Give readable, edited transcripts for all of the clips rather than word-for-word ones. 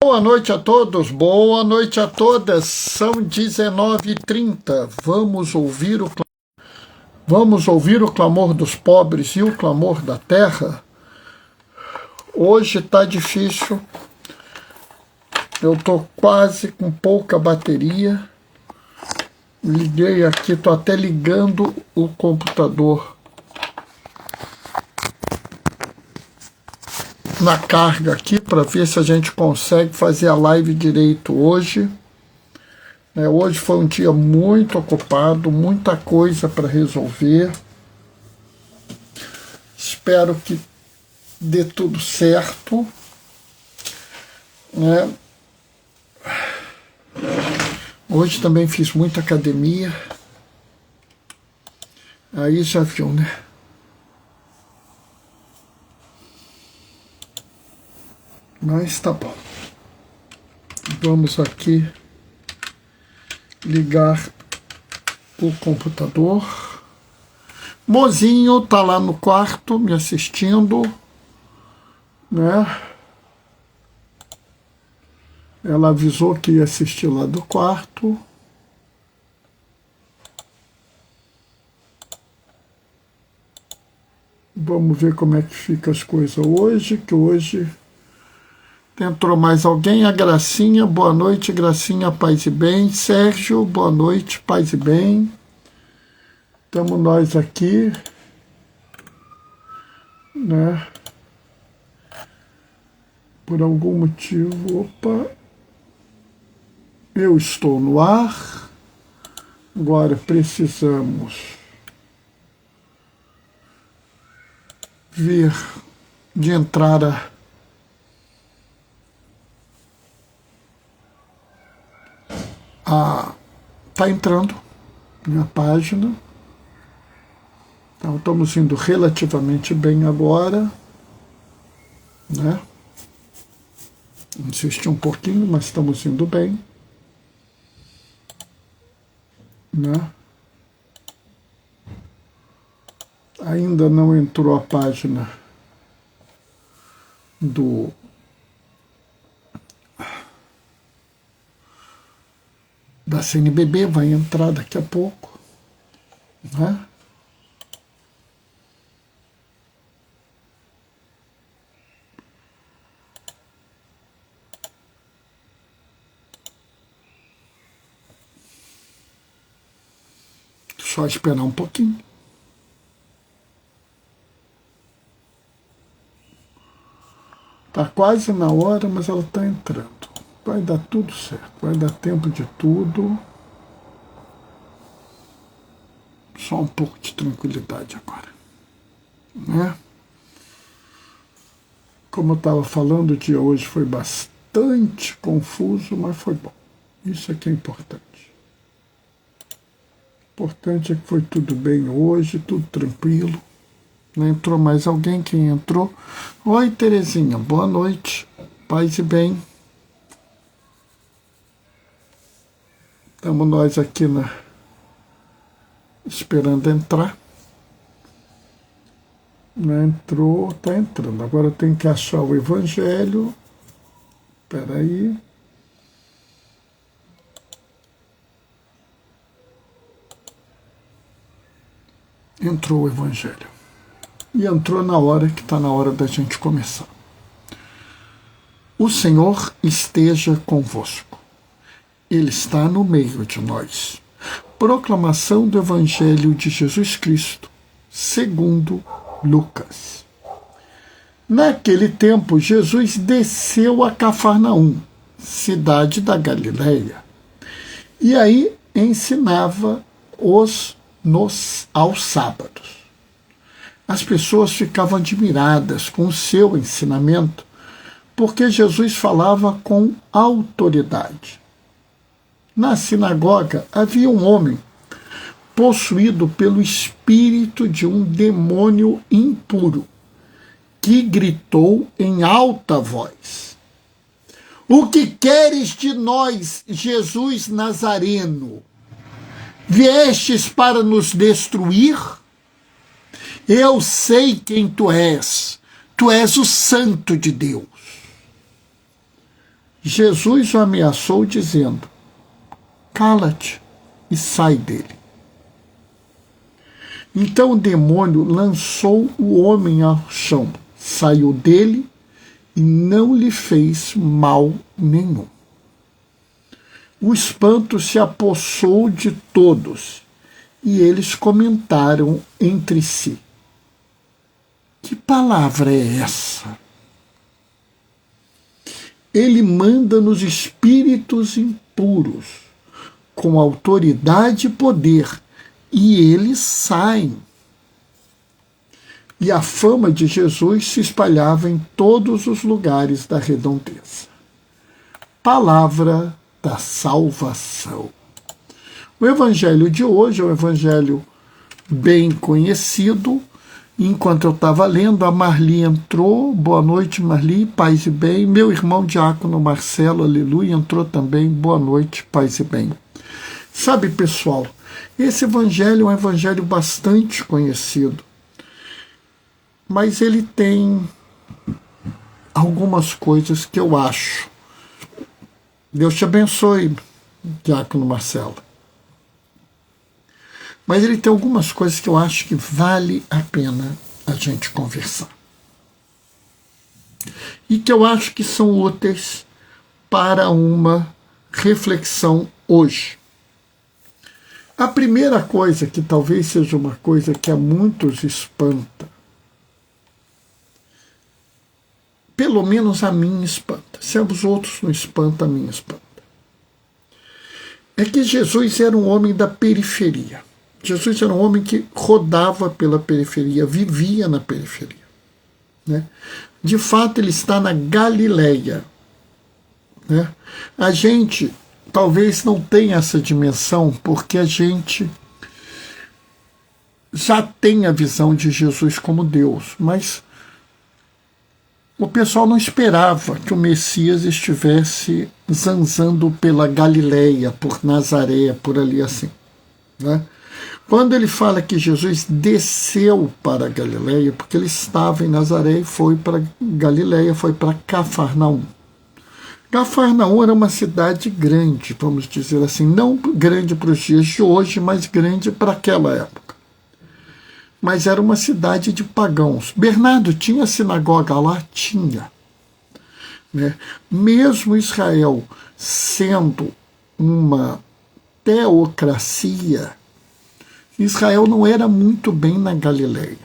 Boa noite a todos, boa noite a todas. São 19h30. Vamos ouvir o clamor dos pobres e o clamor da terra. Hoje está difícil. Eu estou quase com pouca bateria. Liguei aqui, estou até ligando o computador na carga aqui para ver se a gente consegue fazer a live direito hoje. Hoje foi um dia muito ocupado, muita coisa para resolver. Espero que dê tudo certo, né? Hoje também fiz muita academia. Aí já viu, né? Mas tá bom. Vamos aqui ligar o computador. Mozinho tá lá no quarto me assistindo, né? Ela avisou que ia assistir lá do quarto. Vamos ver como é que fica as coisas hoje, que hoje entrou mais alguém. A Gracinha, boa noite, Gracinha, paz e bem. Sérgio, boa noite, paz e bem. Estamos nós aqui, né? Por algum motivo, opa, eu estou no ar. Agora precisamos ver de entrar tá entrando minha página. Então estamos indo relativamente bem agora, né? Insisti um pouquinho, mas estamos indo bem, né? Ainda não entrou a página da CNBB, vai entrar daqui a pouco, né? Só esperar um pouquinho. Tá quase na hora, mas ela tá entrando. Vai dar tudo certo, vai dar tempo de tudo. Só um pouco de tranquilidade agora, né? Como eu estava falando, o dia hoje foi bastante confuso, mas foi bom. Isso aqui é importante. O importante é que foi tudo bem hoje, tudo tranquilo. Não entrou mais alguém? Quem entrou? Oi, Terezinha, boa noite, paz e bem. Estamos nós aqui esperando entrar. Não entrou, está entrando. Agora eu tenho que achar o Evangelho. Espera aí. Entrou o Evangelho. E entrou na hora que está na hora da gente começar. O Senhor esteja convosco. Ele está no meio de nós. Proclamação do Evangelho de Jesus Cristo, segundo Lucas. Naquele tempo, Jesus desceu a Cafarnaum, cidade da Galileia, e aí ensinava aos sábados. As pessoas ficavam admiradas com o seu ensinamento, porque Jesus falava com autoridade. Na sinagoga havia um homem possuído pelo espírito de um demônio impuro, que gritou em alta voz: "O que queres de nós, Jesus Nazareno? Viestes para nos destruir? Eu sei quem tu és o Santo de Deus." Jesus o ameaçou dizendo: cala-te e sai dele. Então o demônio lançou o homem ao chão, saiu dele e não lhe fez mal nenhum. O espanto se apossou de todos e eles comentaram entre si: que palavra é essa? Ele manda nos espíritos impuros, com autoridade e poder, e eles saem. E a fama de Jesus se espalhava em todos os lugares da redondeza. Palavra da salvação. O evangelho de hoje é um evangelho bem conhecido. Enquanto eu estava lendo, a Marli entrou. Boa noite, Marli, paz e bem. Meu irmão diácono Marcelo, aleluia, entrou também. Boa noite, paz e bem. Sabe, pessoal, esse evangelho é um evangelho bastante conhecido, mas ele tem algumas coisas que eu acho. Deus te abençoe, diácono Marcelo. Mas ele tem algumas coisas que eu acho que vale a pena a gente conversar. E que eu acho que são úteis para uma reflexão hoje. A primeira coisa, que talvez seja uma coisa que a muitos espanta, pelo menos a mim espanta, se os outros não espantam, a mim espanta, é que Jesus era um homem da periferia. Jesus era um homem que rodava pela periferia, vivia na periferia, né? De fato, ele está na Galileia, né? A gente talvez não tenha essa dimensão, porque a gente já tem a visão de Jesus como Deus, mas o pessoal não esperava que o Messias estivesse zanzando pela Galileia, por Nazaré, por ali assim, né? Quando ele fala que Jesus desceu para a Galileia, porque ele estava em Nazaré e foi para Galileia, foi para Cafarnaum. Cafarnaum era uma cidade grande, vamos dizer assim, não grande para os dias de hoje, mas grande para aquela época. Mas era uma cidade de pagãos. Bernardo, tinha sinagoga lá? Tinha, né? Mesmo Israel sendo uma teocracia, Israel não era muito bem na Galileia,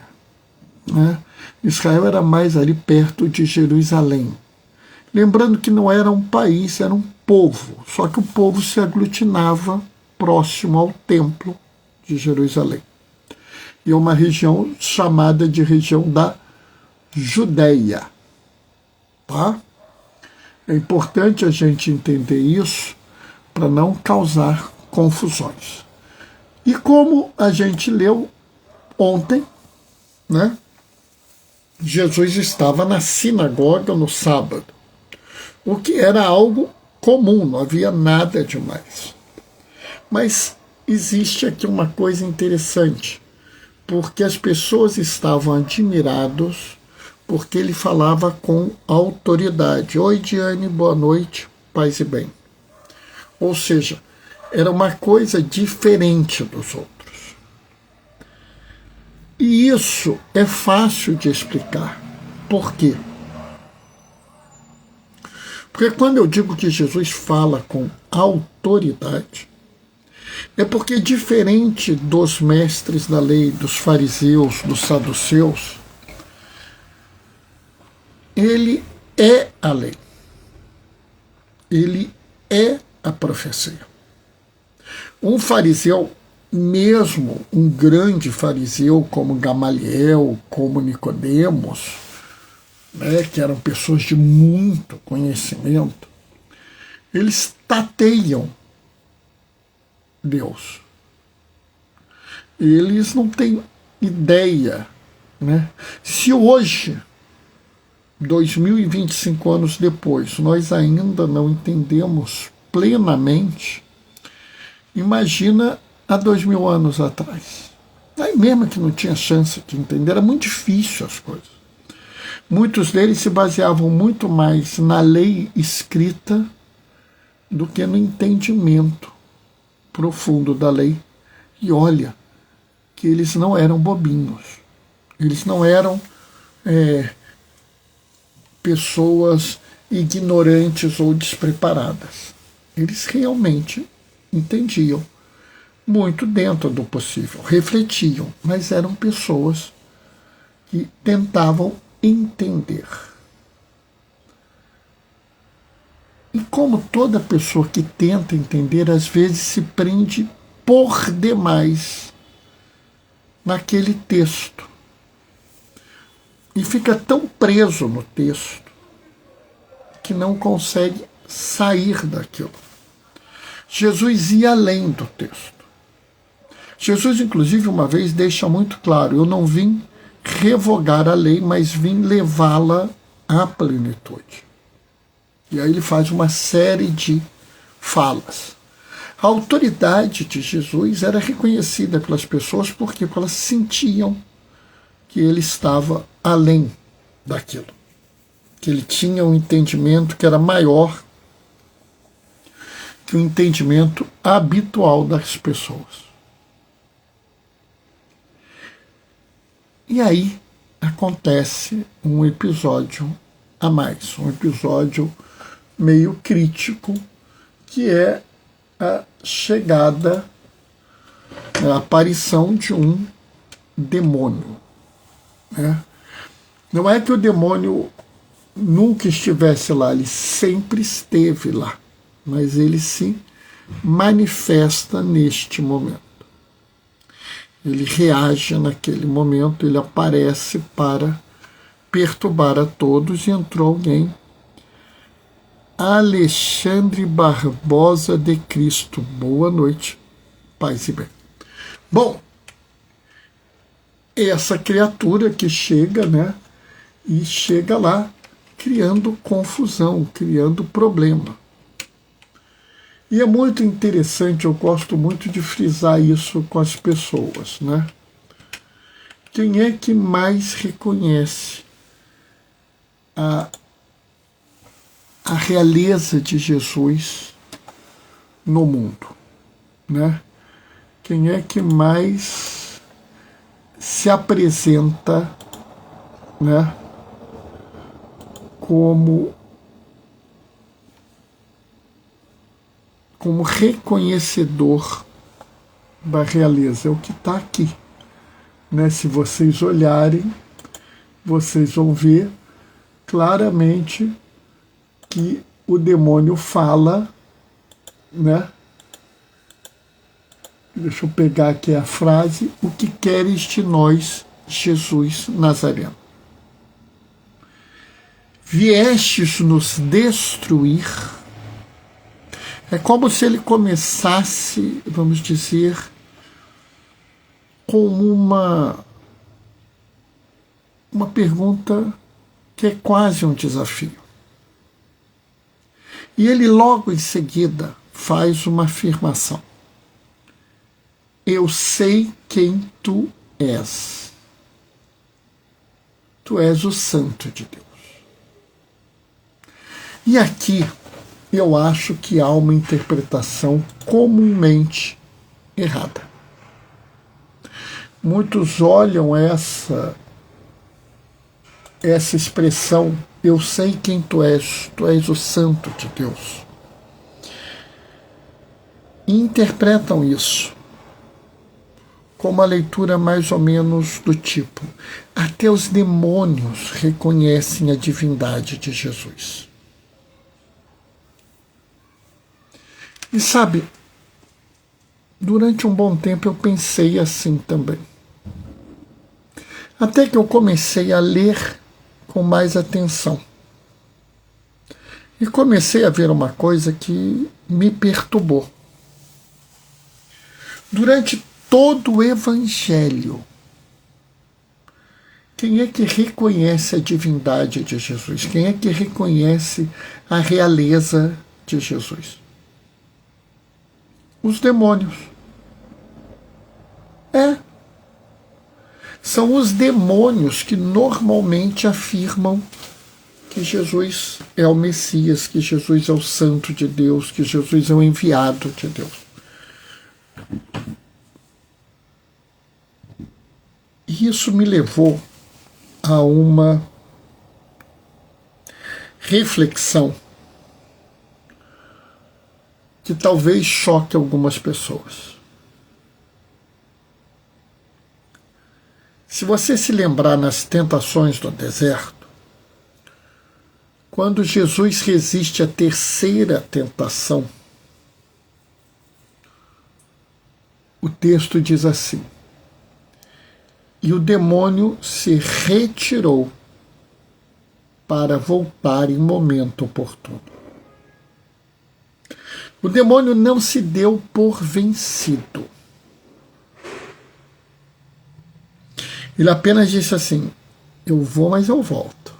né? Israel era mais ali perto de Jerusalém. Lembrando que não era um país, era um povo, só que o povo se aglutinava próximo ao templo de Jerusalém. E é uma região chamada de região da Judéia. Tá? É importante a gente entender isso para não causar confusões. E como a gente leu ontem, né, Jesus estava na sinagoga no sábado, o que era algo comum, não havia nada demais. Mas existe aqui uma coisa interessante, porque as pessoas estavam admiradas porque ele falava com autoridade. Oi, Diane, boa noite, paz e bem. Ou seja, era uma coisa diferente dos outros. E isso é fácil de explicar. Por quê? Porque quando eu digo que Jesus fala com autoridade, é porque, diferente dos mestres da lei, dos fariseus, dos saduceus, ele é a lei. Ele é a profecia. Um fariseu, mesmo um grande fariseu como Gamaliel, como Nicodemos, né, que eram pessoas de muito conhecimento, eles tateiam Deus. Eles não têm ideia, né? Se hoje, 2025 anos depois, nós ainda não entendemos plenamente, imagina há 2000 anos atrás. Aí mesmo que não tinha chance de entender, era muito difícil as coisas. Muitos deles se baseavam muito mais na lei escrita do que no entendimento profundo da lei. E olha que eles não eram bobinhos, eles não eram pessoas ignorantes ou despreparadas. Eles realmente entendiam muito dentro do possível, refletiam, mas eram pessoas que tentavam entender. E como toda pessoa que tenta entender, às vezes se prende por demais naquele texto. E fica tão preso no texto que não consegue sair daquilo. Jesus ia além do texto. Jesus, inclusive, uma vez deixa muito claro: eu não vim revogar a lei, mas vim levá-la à plenitude. E aí ele faz uma série de falas. A autoridade de Jesus era reconhecida pelas pessoas porque elas sentiam que ele estava além daquilo, que ele tinha um entendimento que era maior que o entendimento habitual das pessoas. E aí acontece um episódio a mais, um episódio meio crítico, que é a chegada, a aparição de um demônio. Né? Não é que o demônio nunca estivesse lá, ele sempre esteve lá, mas ele se manifesta neste momento. Ele reage naquele momento, ele aparece para perturbar a todos, e entrou alguém, Alexandre Barbosa de Cristo. Boa noite, paz e bem. Bom, essa criatura que chega, né, e chega lá criando confusão, criando problema. E é muito interessante, eu gosto muito de frisar isso com as pessoas, né? Quem é que mais reconhece a realeza de Jesus no mundo, né? Quem é que mais se apresenta, né, como reconhecedor da realeza? É o que está aqui, né? Se vocês olharem, vocês vão ver claramente que o demônio fala, né? Deixa eu pegar aqui a frase: o que queres de nós, Jesus Nazareno? Viestes nos destruir? É como se ele começasse, vamos dizer, com uma pergunta que é quase um desafio. E ele logo em seguida faz uma afirmação: eu sei quem tu és. Tu és o Santo de Deus. E aqui eu acho que há uma interpretação comumente errada. Muitos olham essa expressão, eu sei quem tu és o Santo de Deus, e interpretam isso com uma leitura mais ou menos do tipo: até os demônios reconhecem a divindade de Jesus. E sabe, durante um bom tempo eu pensei assim também. Até que eu comecei a ler com mais atenção. E comecei a ver uma coisa que me perturbou. Durante todo o Evangelho, quem é que reconhece a divindade de Jesus? Quem é que reconhece a realeza de Jesus? Os demônios. São os demônios que normalmente afirmam que Jesus é o Messias, que Jesus é o Santo de Deus, que Jesus é o enviado de Deus. E isso me levou a uma reflexão que talvez choque algumas pessoas. Se você se lembrar nas tentações do deserto, quando Jesus resiste à terceira tentação, o texto diz assim: e o demônio se retirou para voltar em momento oportuno. O demônio não se deu por vencido. Ele apenas disse assim: eu vou, mas eu volto.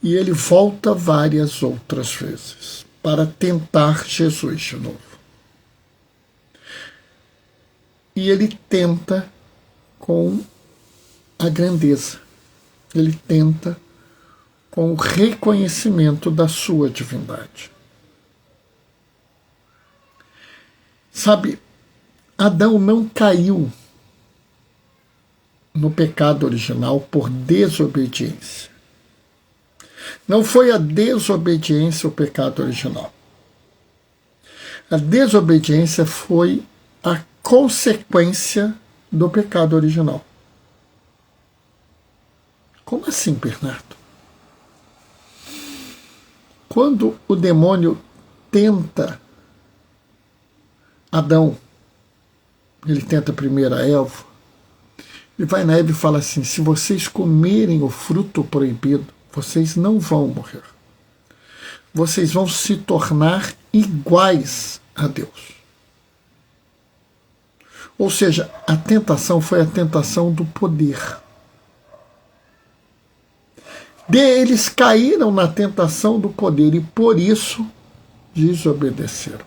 E ele volta várias outras vezes para tentar Jesus de novo. E ele tenta com a grandeza. Ele tenta com o reconhecimento da sua divindade. Sabe, Adão não caiu no pecado original por desobediência. Não foi a desobediência o pecado original. A desobediência foi a consequência do pecado original. Como assim, Bernardo? Quando o demônio tenta Adão, ele tenta primeiro a Eva, ele vai na Eva e fala assim: se vocês comerem o fruto proibido, vocês não vão morrer. Vocês vão se tornar iguais a Deus. Ou seja, a tentação foi a tentação do poder. Eles caíram na tentação do poder e por isso desobedeceram.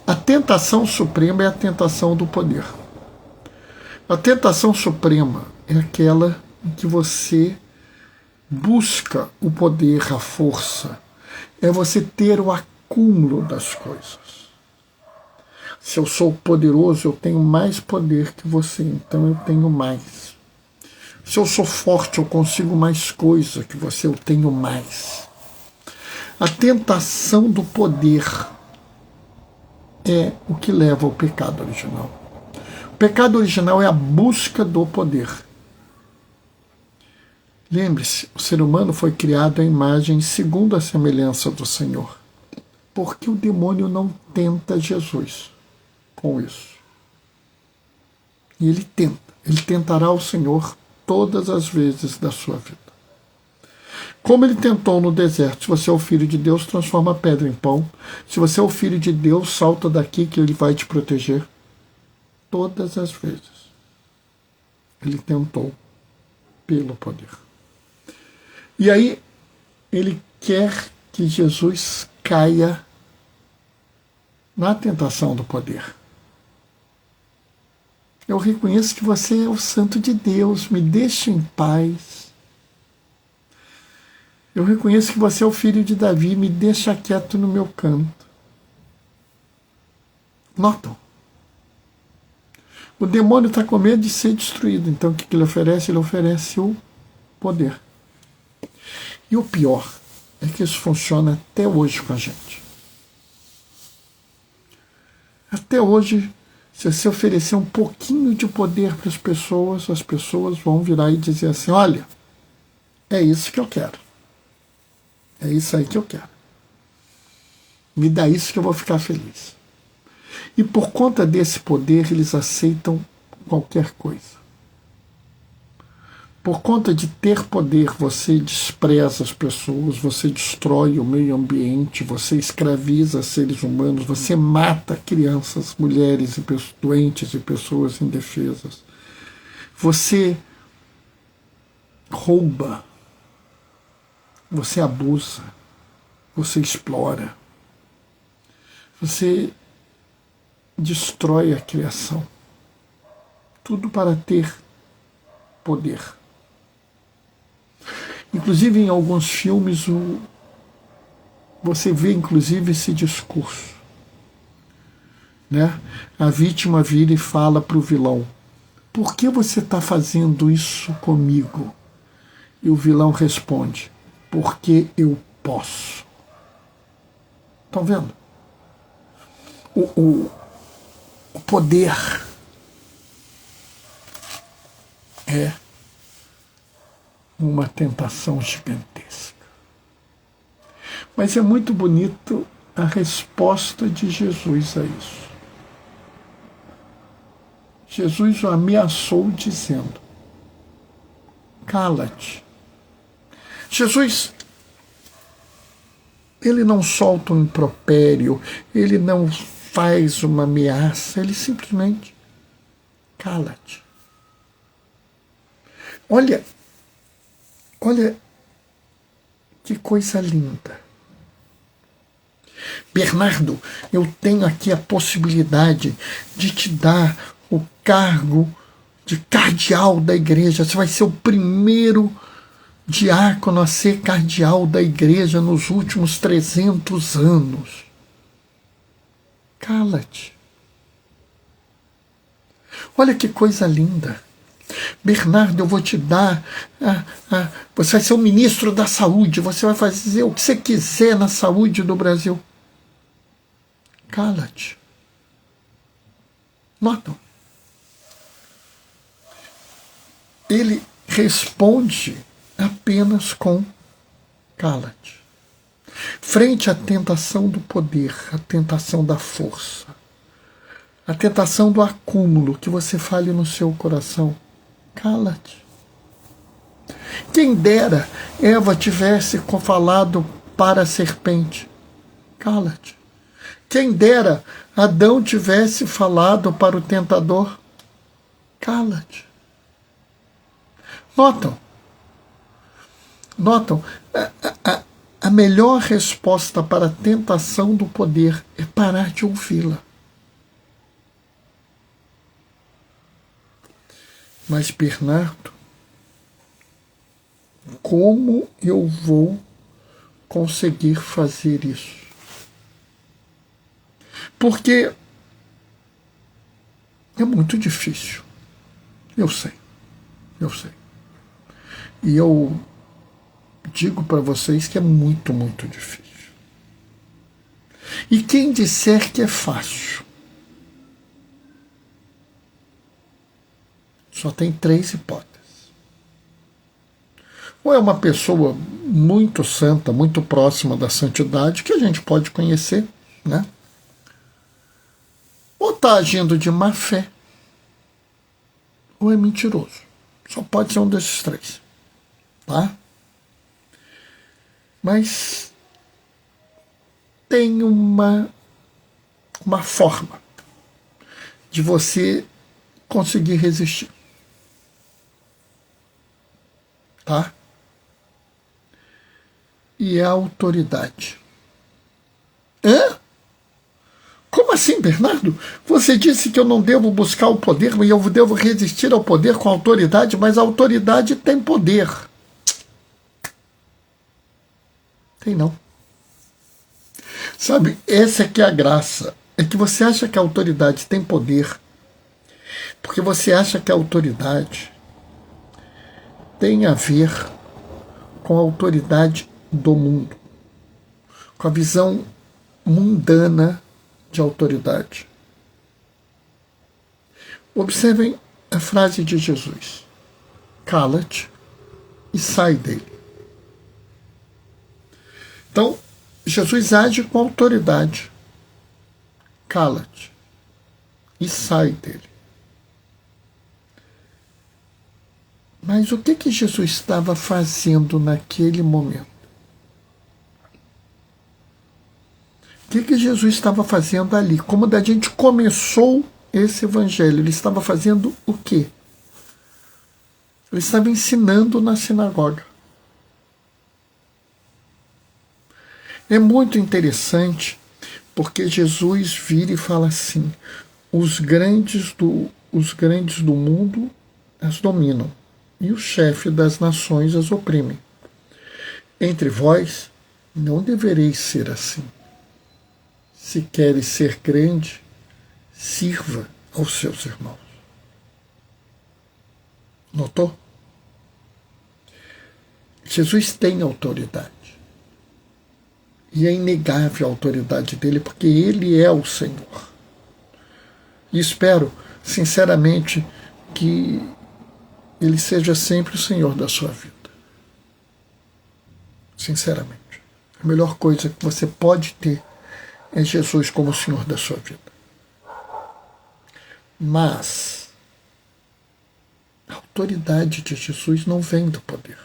A tentação suprema é a tentação do poder. A tentação suprema é aquela em que você busca o poder, a força. É você ter o acúmulo das coisas. Se eu sou poderoso, eu tenho mais poder que você, então eu tenho mais. Se eu sou forte, eu consigo mais coisa que você, eu tenho mais. A tentação do poder é o que leva ao pecado original. O pecado original é a busca do poder. Lembre-se, o ser humano foi criado à imagem segundo a semelhança do Senhor. Por que o demônio não tenta Jesus com isso? E ele tenta. Ele tentará o Senhor todas as vezes da sua vida. Como ele tentou no deserto: se você é o filho de Deus, transforma a pedra em pão. Se você é o filho de Deus, salta daqui que ele vai te proteger. Todas as vezes ele tentou pelo poder. E aí ele quer que Jesus caia na tentação do poder. Eu reconheço que você é o Santo de Deus, me deixe em paz. Eu reconheço que você é o filho de Davi, me deixa quieto no meu canto. Notam? O demônio está com medo de ser destruído, então o que ele oferece? Ele oferece o poder. E o pior é que isso funciona até hoje com a gente. Até hoje, se você oferecer um pouquinho de poder para as pessoas vão virar e dizer assim: olha, é isso que eu quero. É isso aí que eu quero. Me dá isso que eu vou ficar feliz. E por conta desse poder, eles aceitam qualquer coisa. Por conta de ter poder, você despreza as pessoas, você destrói o meio ambiente, você escraviza seres humanos, você mata crianças, mulheres, doentes e pessoas indefesas. Você rouba, você abusa, você explora, você destrói a criação. tudo para ter poder. Inclusive, em alguns filmes, você vê, inclusive, esse discurso. Né? A vítima vira e fala para o vilão: por que você está fazendo isso comigo? E o vilão responde: porque eu posso. Estão vendo? O poder é uma tentação gigantesca. Mas é muito bonito a resposta de Jesus a isso. Jesus o ameaçou dizendo: cala-te. Jesus, ele não solta um impropério, ele não faz uma ameaça, ele simplesmente cala-te. Olha que coisa linda. Bernardo, eu tenho aqui a possibilidade de te dar o cargo de cardeal da igreja. Você vai ser o primeiro diácono a ser cardeal da igreja nos últimos 300 anos. Cala-te. Olha que coisa linda. Bernardo, eu vou te dar, você vai ser o ministro da saúde, você vai fazer o que você quiser na saúde do Brasil. Cala-te. Notam? Ele responde apenas com cala-te. Frente à tentação do poder, à tentação da força, à tentação do acúmulo, que você fale no seu coração, cala-te. Quem dera Eva tivesse falado para a serpente, cala-te. Quem dera Adão tivesse falado para o tentador, cala-te. Notam? A melhor resposta para a tentação do poder é parar de ouvi-la. Mas, Bernardo, como eu vou conseguir fazer isso? Porque é muito difícil. Eu sei. E eu digo para vocês que é muito, muito difícil. E quem disser que é fácil, só tem 3 hipóteses. Ou é uma pessoa muito santa, muito próxima da santidade, que a gente pode conhecer, né? Ou está agindo de má fé, ou é mentiroso. Só pode ser um desses 3. Tá? Mas tem uma forma de você conseguir resistir. Tá? E é a autoridade. Hã? Como assim, Bernardo? Você disse que eu não devo buscar o poder, e eu devo resistir ao poder com autoridade, mas a autoridade tem poder. Tem não. Sabe, essa é que é a graça. É que você acha que a autoridade tem poder, porque você acha que a autoridade tem a ver com a autoridade do mundo, com a visão mundana de autoridade. Observem a frase de Jesus: cala-te e sai dele. Então, Jesus age com autoridade. Cala-te e sai dele. Mas o que Jesus estava fazendo naquele momento? O que Jesus estava fazendo ali? Como a gente começou esse evangelho? Ele estava fazendo o quê? Ele estava ensinando na sinagoga. É muito interessante, porque Jesus vira e fala assim: os grandes os grandes do mundo as dominam, e o chefe das nações as oprime. Entre vós não devereis ser assim. Se queres ser grande, sirva aos seus irmãos. Notou? Jesus tem autoridade. E é inegável a autoridade dele, porque ele é o Senhor. E espero, sinceramente, que ele seja sempre o Senhor da sua vida. Sinceramente. A melhor coisa que você pode ter é Jesus como o Senhor da sua vida. Mas a autoridade de Jesus não vem do poder.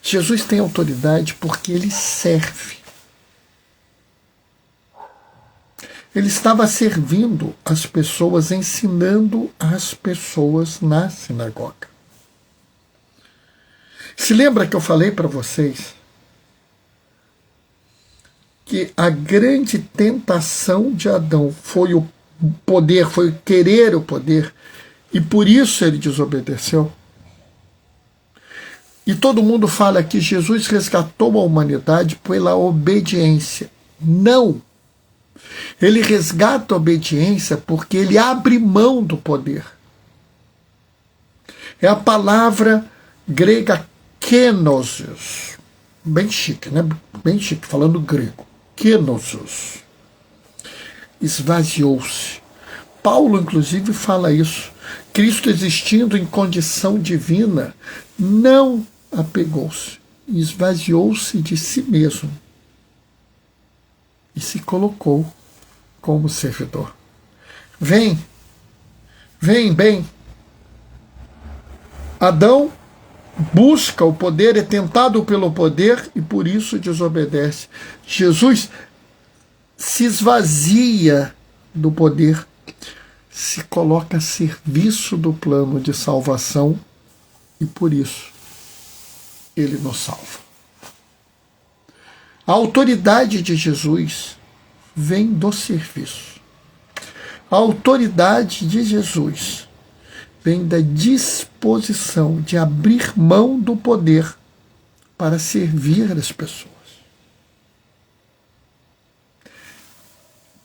Jesus tem autoridade porque ele serve. Ele estava servindo as pessoas, ensinando as pessoas na sinagoga. Se lembra que eu falei para vocês que a grande tentação de Adão foi o poder, foi querer o poder, e por isso ele desobedeceu? E todo mundo fala que Jesus resgatou a humanidade pela obediência. Não! Ele resgata a obediência porque ele abre mão do poder. É a palavra grega kenosis. Bem chique, né? Bem chique, falando grego. Kenosis. Esvaziou-se. Paulo, inclusive, fala isso. Cristo, existindo em condição divina, não apegou-se, esvaziou-se de si mesmo e se colocou como servidor. Vem, bem. Adão busca o poder, é tentado pelo poder e por isso desobedece. Jesus se esvazia do poder, se coloca a serviço do plano de salvação e por isso ele nos salva. A autoridade de Jesus vem do serviço. A autoridade de Jesus vem da disposição de abrir mão do poder para servir as pessoas.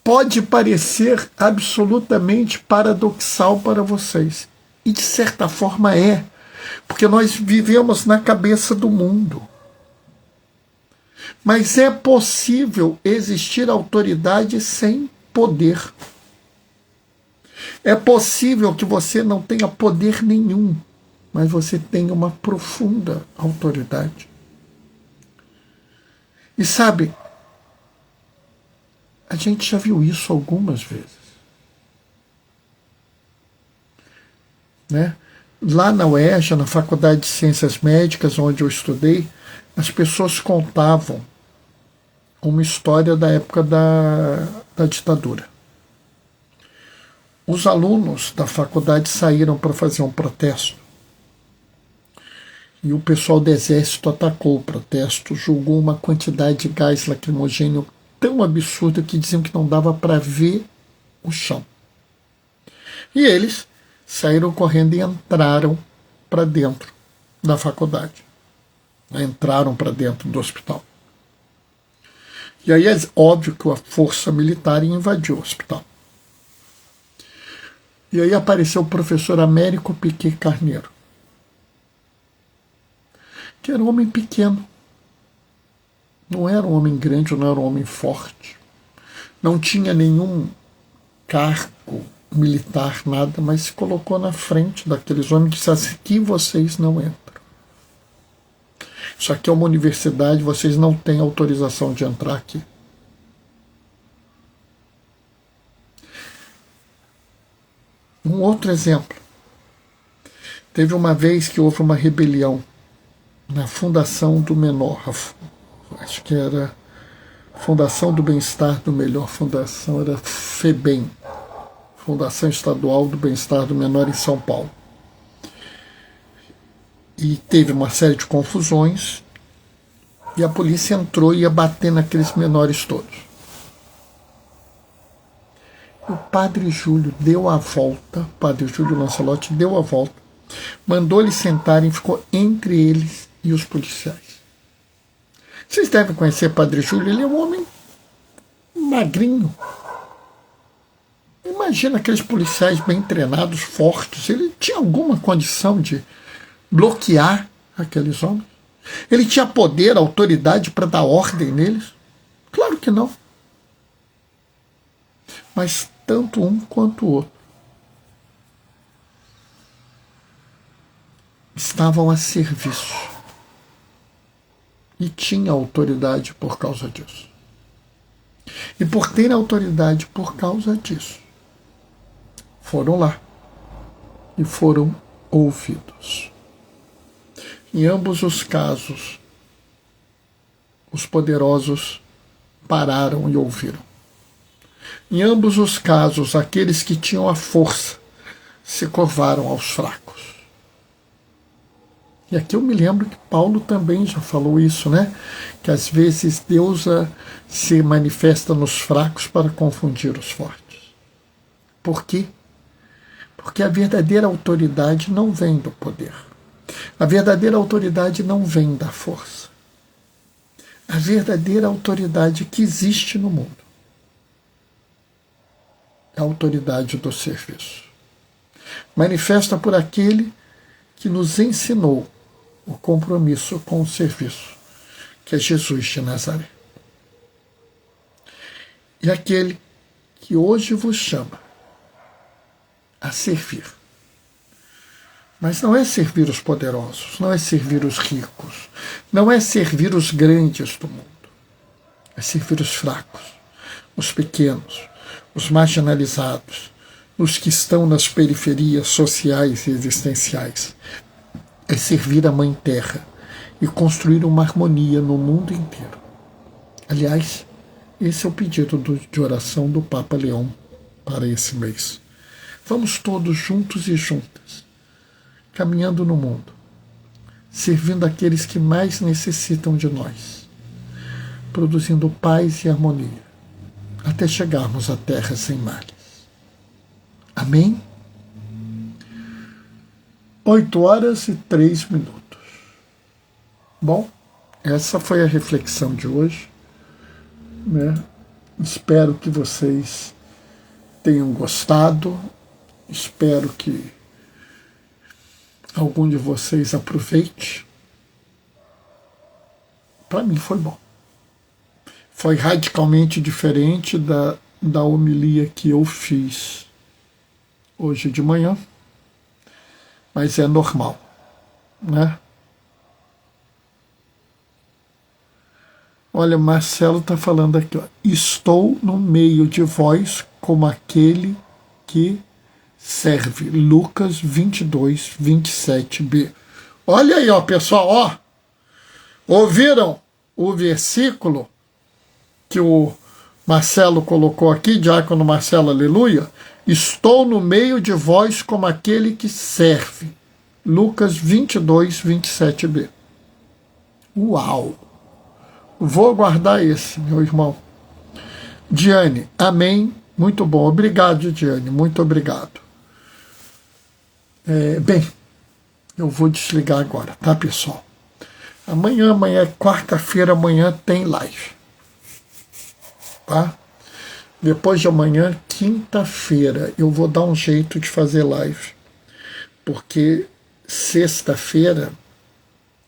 Pode parecer absolutamente paradoxal para vocês, e de certa forma é, porque nós vivemos na cabeça do mundo. Mas é possível existir autoridade sem poder. É possível que você não tenha poder nenhum, mas você tenha uma profunda autoridade. E sabe, a gente já viu isso algumas vezes. Né? Lá na UERJ, na Faculdade de Ciências Médicas, onde eu estudei, as pessoas contavam uma história da época da ditadura. Os alunos da faculdade saíram para fazer um protesto. E o pessoal do Exército atacou o protesto, jogou uma quantidade de gás lacrimogêneo tão absurda que diziam que não dava para ver o chão. E eles saíram correndo e entraram para dentro da faculdade. Entraram para dentro do hospital. E aí é óbvio que a força militar invadiu o hospital. E aí apareceu o professor Américo Piquet Carneiro, que era um homem pequeno. Não era um homem grande, não era um homem forte. Não tinha nenhum cargo militar, nada, mas se colocou na frente daqueles homens e disse assim: aqui vocês não entram. Isso aqui é uma universidade, vocês não têm autorização de entrar aqui. Um outro exemplo. Teve uma vez que houve uma rebelião na Fundação do Menor, acho que era Fundação do Bem-Estar do Melhor, fundação era FEBEM, Fundação Estadual do Bem-Estar do Menor em São Paulo. E teve uma série de confusões e a polícia entrou e ia bater naqueles menores todos. O Padre Júlio deu a volta, Padre Júlio Lancelotti deu a volta, mandou eles sentarem, ficou entre eles e os policiais. Vocês devem conhecer Padre Júlio, ele é um homem magrinho. Imagina aqueles policiais bem treinados, fortes. Ele tinha alguma condição de bloquear aqueles homens? Ele tinha poder, autoridade para dar ordem neles? Claro que não. Mas tanto um quanto o outro estavam a serviço e tinham autoridade por causa disso. E por ter autoridade por causa disso, foram lá e foram ouvidos. Em ambos os casos, os poderosos pararam e ouviram. Em ambos os casos, aqueles que tinham a força se curvaram aos fracos. E aqui eu me lembro que Paulo também já falou isso, né? Que às vezes Deus se manifesta nos fracos para confundir os fortes. Por quê? Porque a verdadeira autoridade não vem do poder. A verdadeira autoridade não vem da força. A verdadeira autoridade que existe no mundo é a autoridade do serviço. Manifesta por aquele que nos ensinou o compromisso com o serviço, que é Jesus de Nazaré. E aquele que hoje vos chama a servir. Mas não é servir os poderosos, não é servir os ricos, não é servir os grandes do mundo. É servir os fracos, os pequenos, os marginalizados, os que estão nas periferias sociais e existenciais. É servir a Mãe Terra e construir uma harmonia no mundo inteiro. Aliás, esse é o pedido de oração do Papa Leão para esse mês. Vamos todos juntos e juntas, caminhando no mundo, servindo aqueles que mais necessitam de nós, produzindo paz e harmonia, até chegarmos à terra sem males. Amém? 8h03. Bom, essa foi a reflexão de hoje, né? Espero que vocês tenham gostado, espero que algum de vocês aproveite. Para mim foi bom. Foi radicalmente diferente da homilia que eu fiz hoje de manhã, mas é normal, né? Olha, Marcelo está falando aqui, ó. Estou no meio de vós como aquele que serve. Lucas 22, 27b. Olha aí, ó, pessoal, ó. Ouviram o versículo que o Marcelo colocou aqui, diácono Marcelo, aleluia? Estou no meio de vós como aquele que serve. Lucas 22, 27b. Uau! Vou guardar esse, meu irmão. Diane, amém. Muito bom. Obrigado, Diane. Muito obrigado. Bem, eu vou desligar agora, tá, pessoal? Amanhã é quarta-feira, amanhã tem live. Tá? Depois de amanhã, quinta-feira, eu vou dar um jeito de fazer live. Porque sexta-feira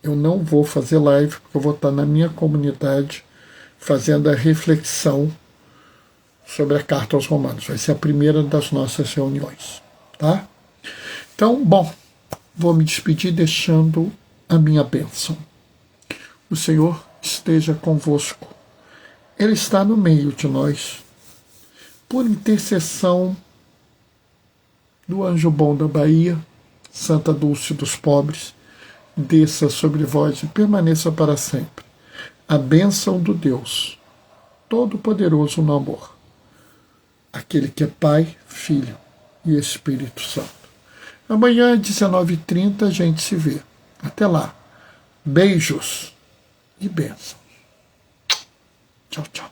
eu não vou fazer live, porque eu vou estar na minha comunidade fazendo a reflexão sobre a Carta aos Romanos. Vai ser a primeira das nossas reuniões, tá? Então, bom, vou me despedir deixando a minha bênção. O Senhor esteja convosco. Ele está no meio de nós. Por intercessão do anjo bom da Bahia, Santa Dulce dos Pobres, desça sobre vós e permaneça para sempre a bênção do Deus Todo-Poderoso no amor, aquele que é Pai, Filho e Espírito Santo. Amanhã, às 19h30, a gente se vê. Até lá. Beijos e bênçãos. Tchau, tchau.